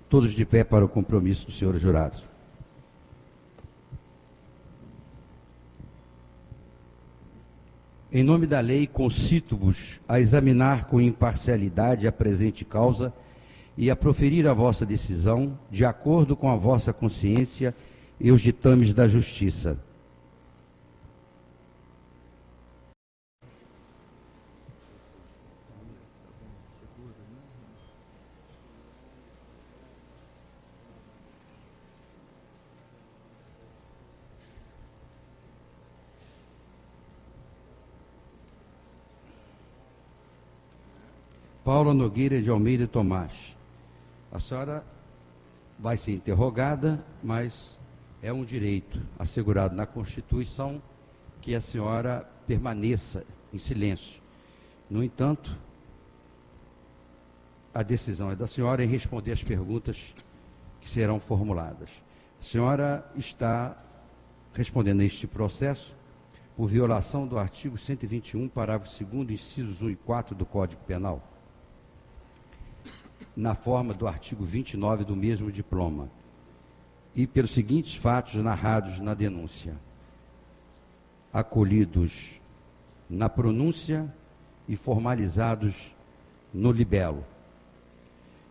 Todos de pé para o compromisso do senhor jurado. Em nome da lei, concito-vos a examinar com imparcialidade a presente causa e a proferir a vossa decisão de acordo com a vossa consciência e os ditames da justiça. Paula Nogueira de Almeida Tomás. A senhora vai ser interrogada, mas é um direito assegurado na Constituição que a senhora permaneça em silêncio. No entanto, a decisão é da senhora em responder às perguntas que serão formuladas. A senhora está respondendo a este processo por violação do artigo 121, parágrafo 2º, incisos 1 e 4 do Código Penal, na forma do artigo 29 do mesmo diploma, e pelos seguintes fatos narrados na denúncia, acolhidos na pronúncia e formalizados no libelo.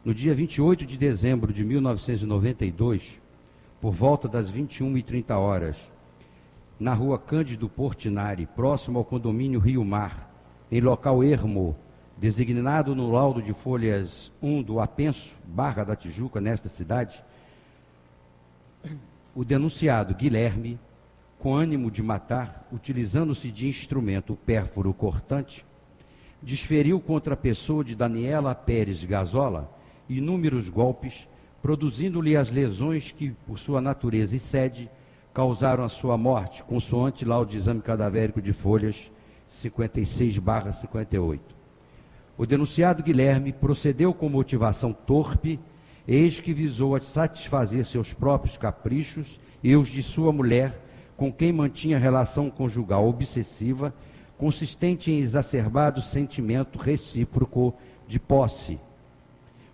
No dia 28 de dezembro de 1992, por volta das 21h30, na rua Cândido Portinari, próximo ao condomínio Rio Mar, em local ermo, designado no laudo de folhas 1 do Apenso, Barra da Tijuca, nesta cidade, o denunciado Guilherme, com ânimo de matar, utilizando-se de instrumento pérfuro cortante, desferiu contra a pessoa de Daniela Pérez Gazola inúmeros golpes, produzindo-lhe as lesões que, por sua natureza e sede, causaram a sua morte, consoante laudo de exame cadavérico de folhas 56/58. O denunciado Guilherme procedeu com motivação torpe, eis que visou a satisfazer seus próprios caprichos e os de sua mulher, com quem mantinha relação conjugal obsessiva, consistente em exacerbado sentimento recíproco de posse.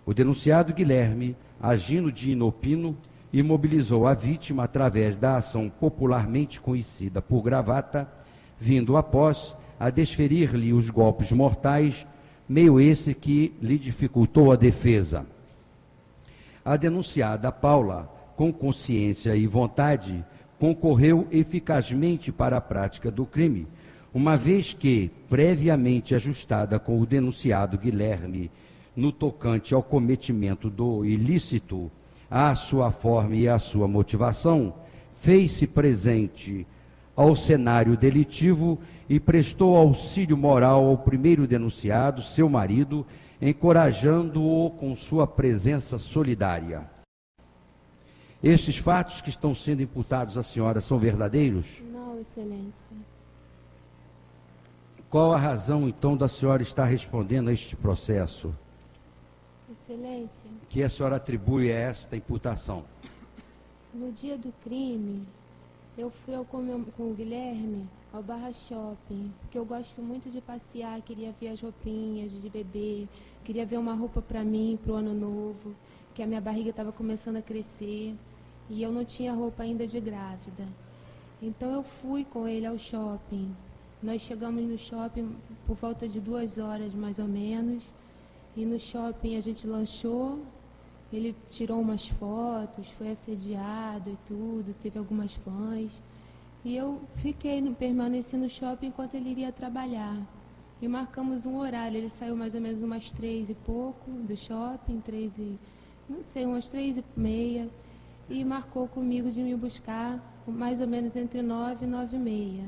O denunciado Guilherme, agindo de inopino, imobilizou a vítima através da ação popularmente conhecida por gravata, vindo após a desferir-lhe os golpes mortais, meio esse que lhe dificultou a defesa. A denunciada Paula, com consciência e vontade, concorreu eficazmente para a prática do crime, uma vez que, previamente ajustada com o denunciado Guilherme no tocante ao cometimento do ilícito, à sua forma e à sua motivação, fez-se presente ao cenário delitivo e prestou auxílio moral ao primeiro denunciado, seu marido, encorajando-o com sua presença solidária. Estes fatos que estão sendo imputados à senhora são verdadeiros? Não, Excelência. Qual a razão, então, da senhora estar respondendo a este processo? Excelência. Que a senhora atribui a esta imputação? No dia do crime, eu fui com o Guilherme ao Barra Shopping, porque eu gosto muito de passear, queria ver as roupinhas de bebê, queria ver uma roupa para mim, para o ano novo, que a minha barriga estava começando a crescer e eu não tinha roupa ainda de grávida. Então eu fui com ele ao shopping. Nós chegamos no shopping por volta de 2 horas, mais ou menos, e no shopping a gente lanchou, ele tirou umas fotos, foi assediado e tudo, teve algumas fãs. E eu permaneci no shopping enquanto ele iria trabalhar. E marcamos um horário, ele saiu mais ou menos umas 3 e pouco do shopping, umas 3h30, e marcou comigo de me buscar mais ou menos entre 9 e 9h30.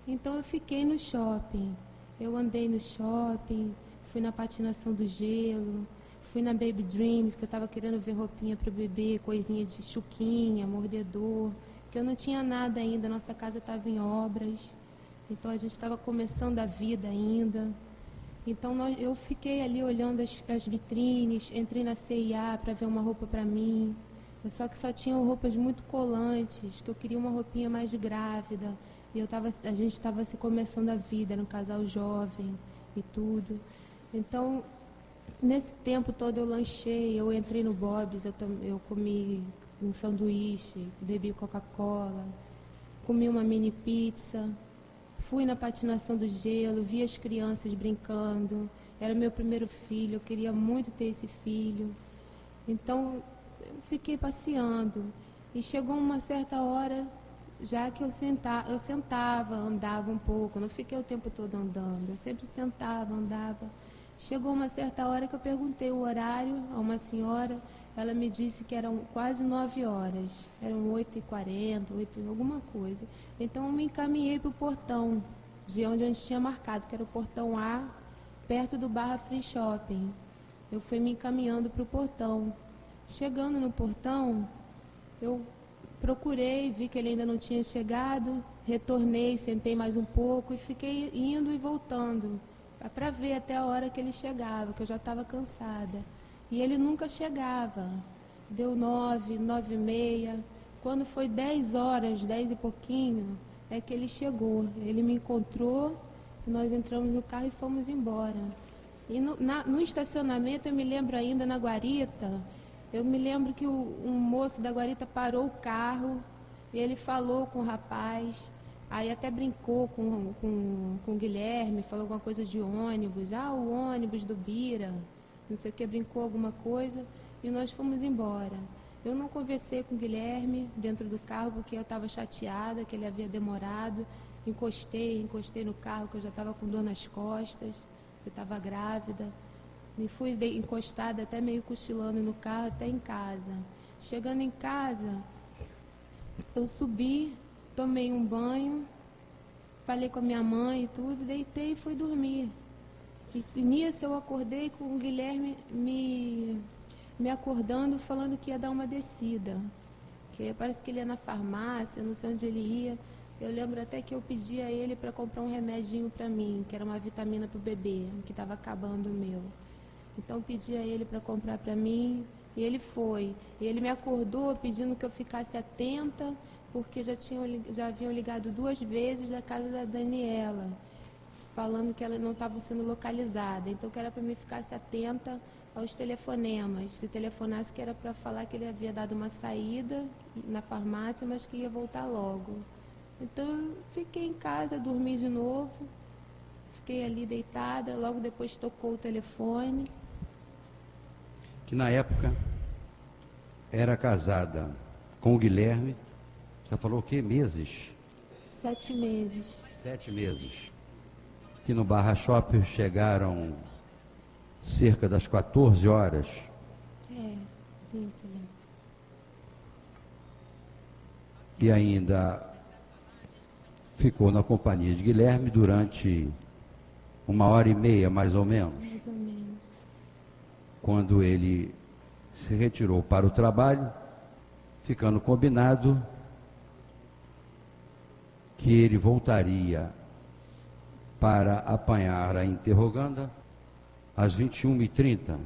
Então eu fiquei no shopping, eu andei no shopping, fui na patinação do gelo, fui na Baby Dreams, que eu estava querendo ver roupinha para o bebê, coisinha de chuquinha, mordedor, que eu não tinha nada ainda, nossa casa estava em obras, então a gente estava começando a vida ainda. Então eu fiquei ali olhando as vitrines, entrei na C&A para ver uma roupa para mim, só que só tinham roupas muito colantes, que eu queria uma roupinha mais grávida, e a gente estava se começando a vida, era um casal jovem e tudo. Então Nesse tempo todo eu lanchei, eu entrei no Bob's, eu comi um sanduíche, bebi Coca-Cola, comi uma mini pizza, fui na patinação do gelo, vi as crianças brincando, era meu primeiro filho, eu queria muito ter esse filho. Então, eu fiquei passeando. E chegou uma certa hora, já que eu sentava, andava um pouco, não fiquei o tempo todo andando, eu sempre sentava, andava. Chegou uma certa hora que eu perguntei o horário a uma senhora, ela me disse que eram quase 9 horas, eram 8h40, alguma coisa. Então eu me encaminhei para o portão, de onde a gente tinha marcado, que era o portão A, perto do Barra Free Shopping. Eu fui me encaminhando para o portão. Chegando no portão, eu procurei, vi que ele ainda não tinha chegado, retornei, sentei mais um pouco e fiquei indo e voltando, para ver até a hora que ele chegava, que eu já estava cansada. E ele nunca chegava. Deu 9, 9h30. Quando foi 10 horas, 10 e pouquinho, é que ele chegou. Ele me encontrou, nós entramos no carro e fomos embora. E no estacionamento, eu me lembro ainda, na guarita, eu me lembro que um moço da guarita parou o carro e ele falou com o rapaz. Aí até brincou com o Guilherme, falou alguma coisa de ônibus. Ah, o ônibus do Bira, não sei o que, brincou alguma coisa. E nós fomos embora. Eu não conversei com o Guilherme dentro do carro porque eu estava chateada, que ele havia demorado. Encostei no carro, que eu já estava com dor nas costas, eu estava grávida. E fui encostada, até meio cochilando no carro, até em casa. Chegando em casa, eu subi, tomei um banho, falei com a minha mãe e tudo, deitei e fui dormir. E nisso eu acordei com o Guilherme me acordando, falando que ia dar uma descida. Que parece que ele ia na farmácia, não sei onde ele ia. Eu lembro até que eu pedi a ele para comprar um remedinho para mim, que era uma vitamina para o bebê, que estava acabando o meu. Então pedi a ele para comprar para mim, e ele foi. E ele me acordou pedindo que eu ficasse atenta, porque já haviam ligado 2 vezes da casa da Daniela, falando que ela não estava sendo localizada. Então que era para mim ficasse atenta aos telefonemas. Se telefonasse, que era para falar que ele havia dado uma saída na farmácia, mas que ia voltar logo. Então eu fiquei em casa, dormi de novo, fiquei ali deitada, logo depois tocou o telefone. Que na época era casada com o Guilherme, você falou o quê? Meses? 7 meses. 7 meses. Que no Barra Shopping chegaram cerca das 14 horas. Sim, excelência. E ainda ficou na companhia de Guilherme durante 1h30, mais ou menos. Mais ou menos. Quando ele se retirou para o trabalho, ficando combinado que ele voltaria para apanhar a interroganda às 21h30.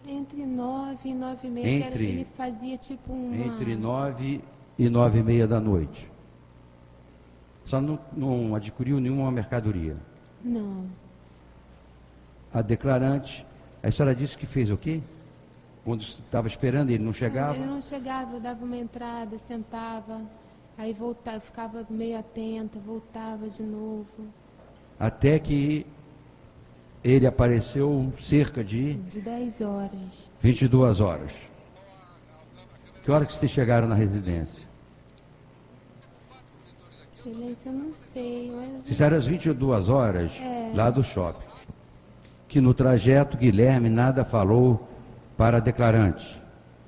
Entre 9 e 9h30, ele fazia tipo Entre 9 e 9h30 da noite. Só não adquiriu nenhuma mercadoria. Não. A declarante, a senhora disse que fez o quê? Quando estava esperando, ele não chegava? Ele não chegava, eu dava uma entrada, sentava, aí voltava, eu ficava meio atenta, voltava de novo. Até que ele apareceu cerca de 10 horas. 22 horas. Que hora que vocês chegaram na residência? Excelência, eu não sei. Mas... Vocês saíram às 22 horas lá do shopping. Que no trajeto Guilherme nada falou para a declarante.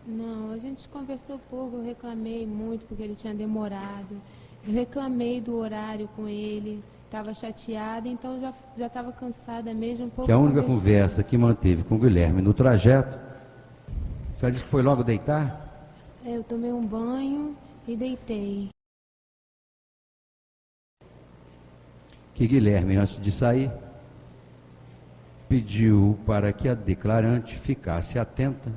Não, a gente conversou pouco, eu reclamei muito porque ele tinha demorado. Eu reclamei do horário com ele, estava chateada, então já estava cansada mesmo. Um pouco Que a única conversa que manteve com o Guilherme no trajeto, você disse que foi logo deitar? Eu tomei um banho e deitei. Que Guilherme, antes de sair, pediu para que a declarante ficasse atenta,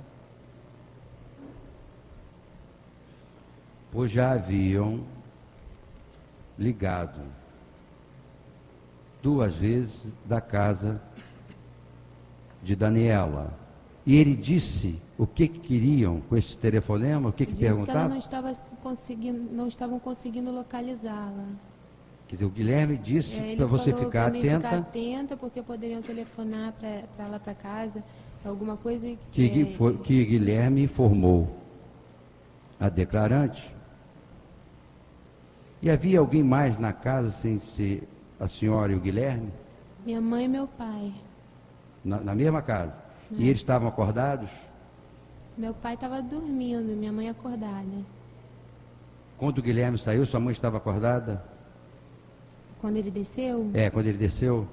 pois já haviam ligado 2 vezes da casa de Daniela. E ele disse o que queriam com esse telefonema, o que Disse que ela perguntavam? não estavam conseguindo localizá-la. Quer dizer, o Guilherme disse para você falou ficar pra mim atenta. ficar atenta, porque poderiam telefonar para lá para casa, alguma coisa Que Guilherme informou a declarante. E havia alguém mais na casa sem ser a senhora e o Guilherme? minha mãe e meu pai. Na mesma casa? E eles estavam acordados? Meu pai estava dormindo, minha mãe acordada. Quando o Guilherme saiu, sua mãe estava acordada? Quando ele desceu, Quando ele desceu.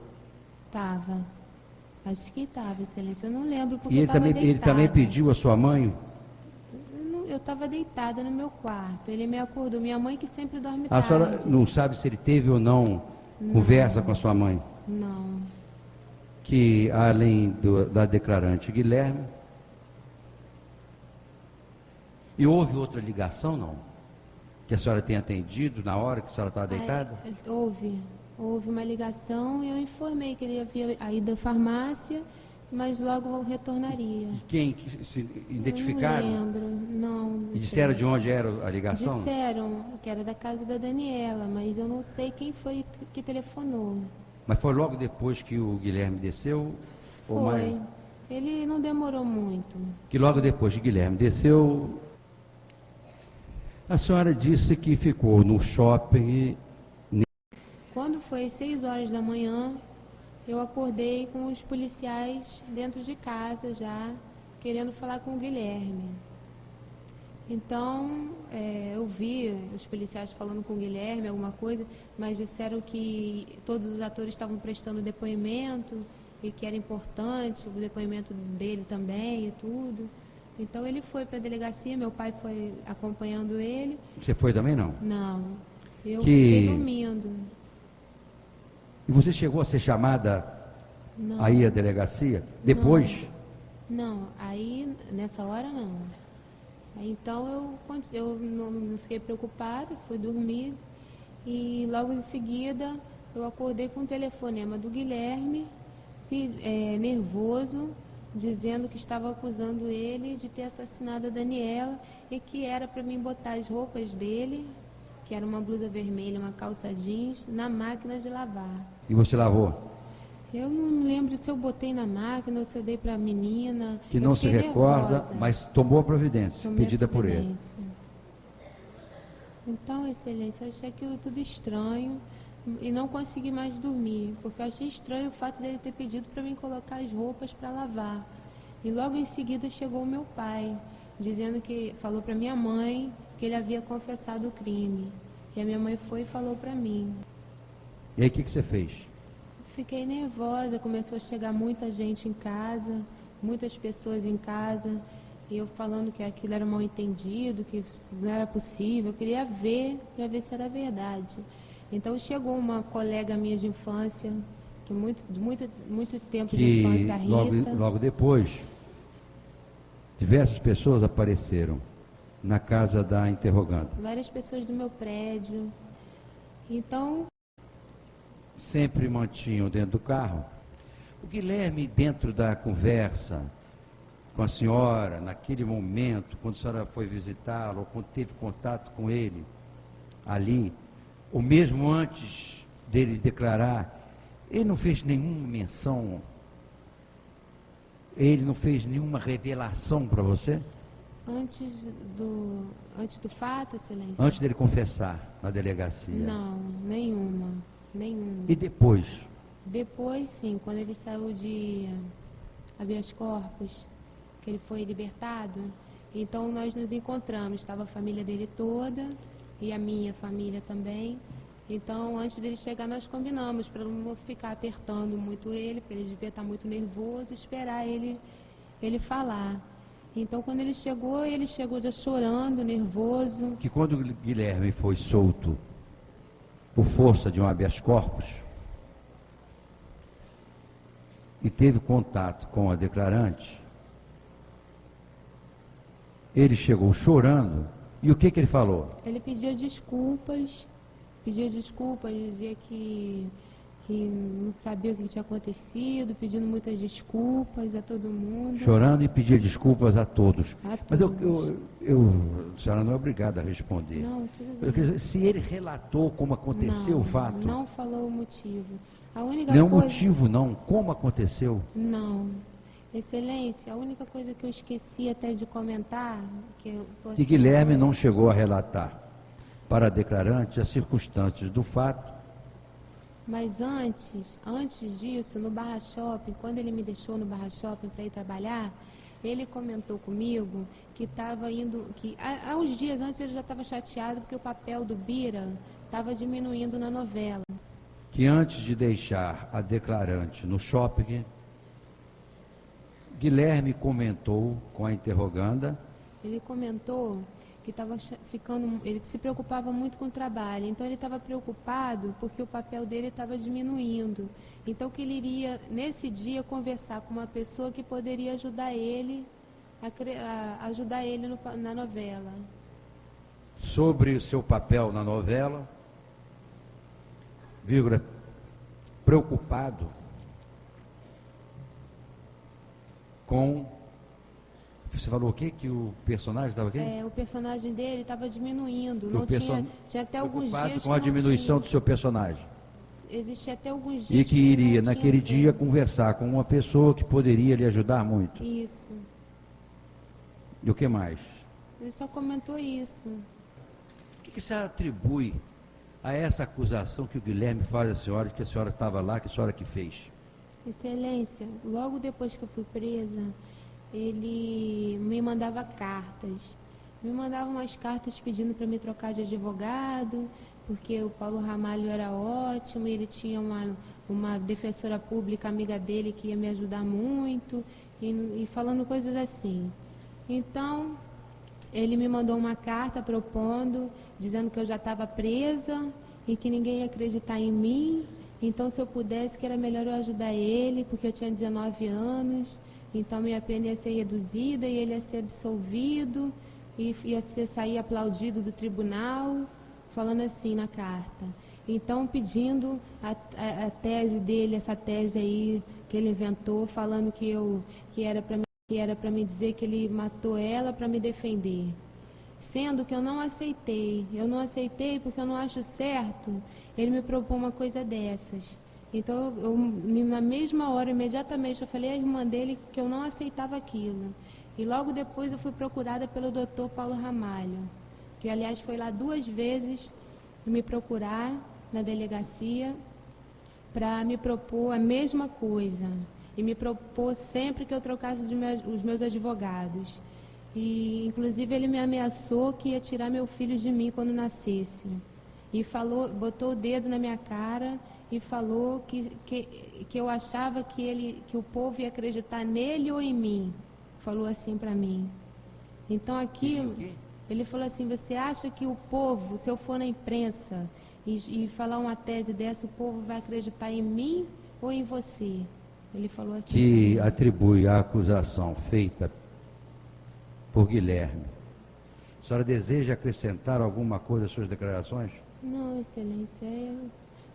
estava. Acho que estava, excelência. Eu não lembro porque E eu ele estava também, deitada. ele também pediu a sua mãe? Eu estava deitada no meu quarto. Ele me acordou. Minha mãe que sempre dorme A tarde. senhora não sabe se ele teve ou não conversa com a sua mãe? Não. Que além da declarante Guilherme. E houve outra ligação, não? Que a senhora tenha atendido na hora que a senhora estava deitada? Houve uma ligação e eu informei que ele havia ido à farmácia, mas logo retornaria. E quem que se identificaram? Eu não lembro, não. E disseram de onde era a ligação? Disseram que era da casa da Daniela, mas eu não sei quem foi que telefonou. Mas foi logo depois que o Guilherme desceu? Ou mais? Foi. Ele não demorou muito. Que logo depois que Guilherme desceu, a senhora disse que ficou no shopping. Quando foi às 6 horas da manhã, eu acordei com os policiais dentro de casa já, querendo falar com o Guilherme. Então, eu vi os policiais falando com o Guilherme alguma coisa, mas disseram que todos os atores estavam prestando depoimento e que era importante o depoimento dele também e tudo. Então, ele foi para a delegacia, meu pai foi acompanhando ele. Você foi também, não? Não, eu fiquei dormindo. E você chegou a ser chamada Não. aí à delegacia? Depois? Não, aí nessa hora não. Aí, então eu não fiquei preocupada, fui dormir e logo em seguida eu acordei com um telefonema do Guilherme, nervoso, dizendo que estava acusando ele de ter assassinado a Daniela e que era para mim botar as roupas dele, que era uma blusa vermelha, uma calça jeans, na máquina de lavar. E você lavou? Eu não lembro se eu botei na máquina ou se eu dei para a menina. Que não se recorda, nervosa. mas tomou a providência, Tomei a pedida por ele. providência. Então, excelência, eu achei aquilo tudo estranho e não consegui mais dormir, porque eu achei estranho o fato dele ter pedido para mim colocar as roupas para lavar. E logo em seguida chegou o meu pai, dizendo que falou para minha mãe que ele havia confessado o crime. E a minha mãe foi e falou para mim. E aí o que você fez? Fiquei nervosa, começou a chegar muita gente em casa, muitas pessoas em casa, e eu falando que aquilo era mal entendido, que não era possível, eu queria ver, para ver se era verdade. Então chegou uma colega minha de infância, que muito tempo de infância, a Rita. Logo depois, diversas pessoas apareceram na casa da interrogante. Várias pessoas do meu prédio. Então, sempre mantinham dentro do carro. O Guilherme, dentro da conversa com a senhora, naquele momento, quando a senhora foi visitá-lo, ou quando teve contato com ele ali, ou mesmo antes dele declarar, ele não fez nenhuma menção, ele não fez nenhuma revelação para você? antes do fato, excelência? Antes dele confessar na delegacia? Não, nenhuma. E depois? Depois, sim, quando ele saiu de habeas corpus, que ele foi libertado, então nós nos encontramos, estava a família dele toda e a minha família também. Então, antes dele chegar, nós combinamos para não ficar apertando muito ele, porque ele devia estar muito nervoso, esperar ele falar. Então, quando ele chegou já chorando, nervoso. Que quando o Guilherme foi solto por força de um habeas corpus e teve contato com a declarante, ele chegou chorando, e o que ele falou? Ele pediu desculpas, dizia que que não sabia o que tinha acontecido, pedindo muitas desculpas a todo mundo. Chorando e pedir desculpas a todos. A Mas todos. a senhora não é obrigada a responder. Não, tudo Eu bem. quero dizer, se ele relatou como aconteceu Não, o fato, não falou o motivo. A única nenhum coisa... motivo não, como aconteceu, Não. Excelência, a única coisa que eu esqueci até de comentar, que eu tô que assim, Guilherme não chegou a relatar para a declarante as circunstâncias do fato, mas antes disso, no Barra Shopping, quando ele me deixou no Barra Shopping para ir trabalhar, ele comentou comigo que estava indo, que há uns dias antes ele já estava chateado porque o papel do Bira estava diminuindo na novela. que antes de deixar a declarante no shopping, Guilherme comentou com a interroganda Ele comentou que estava ficando, ele se preocupava muito com o trabalho, então ele estava preocupado porque o papel dele estava diminuindo. Então que ele iria, nesse dia, conversar com uma pessoa que poderia ajudar ele, ajudar ele na novela. sobre o seu papel na novela, vírgula, preocupado com... Você falou o quê? Que o personagem estava aqui? O personagem dele estava diminuindo, não tinha até alguns preocupado dias com a que não diminuição tinha. do seu personagem. Existia até alguns E dias que iria, não naquele tinha dia, cena. conversar com uma pessoa que poderia lhe ajudar muito. Isso. E o que mais? Ele só comentou isso. O que a senhora atribui a essa acusação que o Guilherme faz à senhora, de que a senhora estava lá, que a senhora que fez? Excelência, logo depois que eu fui presa, ele me mandava cartas. Me mandava umas cartas pedindo para me trocar de advogado, porque o Paulo Ramalho era ótimo, ele tinha uma defensora pública amiga dele que ia me ajudar muito, e falando coisas assim. Então, ele me mandou uma carta propondo, dizendo que eu já estava presa e que ninguém ia acreditar em mim. Então, se eu pudesse, que era melhor eu ajudar ele, porque eu tinha 19 anos. Então, minha pena ia ser reduzida e ele ia ser absolvido e sair aplaudido do tribunal, falando assim na carta. Então, pedindo a tese dele, essa tese aí que ele inventou, falando que era para me dizer que ele matou ela para me defender. Sendo que eu não aceitei. Eu não aceitei porque eu não acho certo ele me propor uma coisa dessas. Então, na mesma hora, imediatamente, eu falei à irmã dele que eu não aceitava aquilo. E logo depois eu fui procurada pelo doutor Paulo Ramalho, que, aliás, foi lá 2 vezes me procurar na delegacia para me propor a mesma coisa. E me propôs sempre que eu trocasse os meus advogados. E, inclusive, ele me ameaçou que ia tirar meu filho de mim quando nascesse. E botou o dedo na minha cara e falou que eu achava que o povo ia acreditar nele ou em mim. Falou assim para mim. Então, aquilo, ele falou assim, você acha que o povo, se eu for na imprensa e falar uma tese dessa, o povo vai acreditar em mim ou em você? Ele falou assim. Que atribui a acusação feita por Guilherme. A senhora deseja acrescentar alguma coisa às suas declarações? Não, Excelência.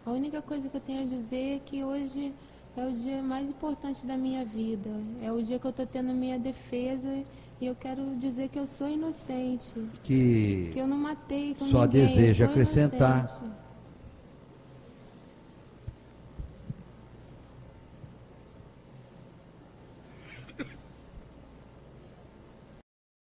A única coisa que eu tenho a dizer é que hoje é o dia mais importante da minha vida. É o dia que eu estou tendo minha defesa e eu quero dizer que eu sou inocente. Que Que eu não matei com só ninguém. deseja eu sou acrescentar inocente.